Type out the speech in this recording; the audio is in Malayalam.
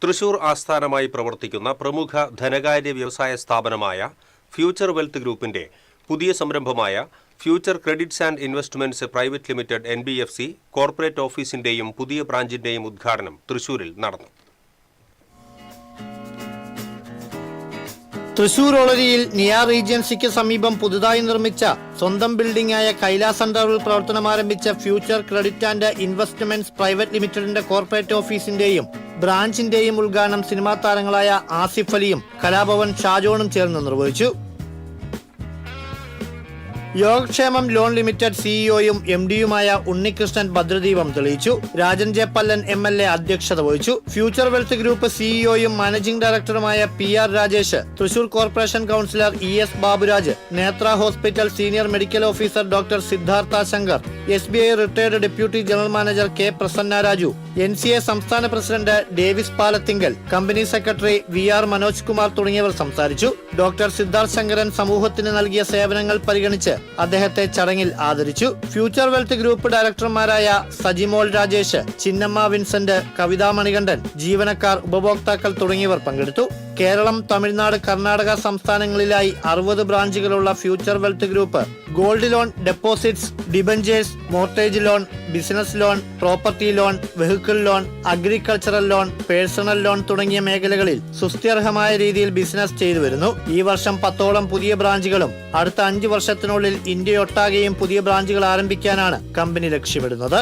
തൃശൂർ ആസ്ഥാനമായി പ്രവർത്തിക്കുന്ന പ്രമുഖ ധനകാര്യ വ്യവസായ സ്ഥാപനമായ ഫ്യൂച്ചർ വെൽത്ത് ഗ്രൂപ്പിന്റെ പുതിയ സംരംഭമായ Future Credits and Investments Private Limited (NBFC) corporate ഓഫീസിന്റെയും പുതിയ ബ്രാഞ്ചിന്റെയും ഉദ്ഘാടനം തൃശൂരിൽ നടന്നു. തൃശൂർ ഒളരിയിൽ നിയ റീജൻസിക്ക് സമീപം പുതുതായി നിർമ്മിച്ച സ്വന്തം ബിൽഡിംഗായ കൈലാസ് സെന്ററിൽ പ്രവർത്തനം ആരംഭിച്ച Future Credit and Investments Private ലിമിറ്റഡിന്റെ കോർപ്പറേറ്റ് ഓഫീസിന്റെയും ബ്രാഞ്ചിന്റെയും ഉദ്ഘാടനം സിനിമാ താരങ്ങളായ ആസിഫ് അലിയും കലാഭവൻ ഷാജോണും ചേർന്ന് നിർവഹിച്ചു. യോഗക്ഷേമം ലോൺ ലിമിറ്റഡ് സിഇഒയും MDയുമായ ഉണ്ണികൃഷ്ണൻ ഭദ്രദീപം തെളിയിച്ചു. രാജൻ ജെ പല്ലൻ MLA അധ്യക്ഷത വഹിച്ചു. ഫ്യൂച്ചർ വെൽത്ത് ഗ്രൂപ്പ് സിഇഒയും മാനേജിംഗ് ഡയറക്ടറുമായ PR Rajesh, Thrissur corporation councillor ES Baburaj, Nethra hospital senior medical officer doctor Siddhartha Shankar, SBI retired deputy general manager K Prasanna Raju, NCA സംസ്ഥാന president Davis Palathingal, company secretary VR Manoj Kumar തുടങ്ങിയവർ സംസാരിച്ചു. ഡോക്ടർ സിദ്ധാർത്ഥ ശങ്കരൻ സമൂഹത്തിന് നൽകിയ സേവനങ്ങൾ പരിഗണിച്ച് അദ്ദേഹത്തെ ചടങ്ങിൽ ആദരിച്ചു. ഫ്യൂച്ചർ വെൽത്ത് ഗ്രൂപ്പ് ഡയറക്ടർമാരായ സജിമോൾ രാജേഷ്, ചിന്നമ്മ വിൻസെന്റ്, കവിതാ മണികണ്ഠൻ, ജീവനക്കാർ, ഉപഭോക്താക്കൾ തുടങ്ങിയവർ പങ്കെടുത്തു. കേരളം, തമിഴ്നാട്, കർണാടക സംസ്ഥാനങ്ങളിലായി 60 ബ്രാഞ്ചുകളുള്ള Future Wealth Group gold loan, deposits, debentures, mortgage loan, business loan, property loan, vehicle loan, agricultural loan, personal loan തുടങ്ങിയ മേഖലകളിൽ സുസ്ഥിരമായ രീതിയിൽ ബിസിനസ് ചെയ്തു വരുന്നു. ഈ വർഷം 10ഓളം പുതിയ ബ്രാഞ്ചുകളും അടുത്ത 5 വർഷത്തിനുള്ളിൽ ഇന്ത്യയൊട്ടാകെയും പുതിയ ബ്രാഞ്ചുകൾ ആരംഭിക്കാനാണ് കമ്പനി ലക്ഷ്യമിടുന്നത്.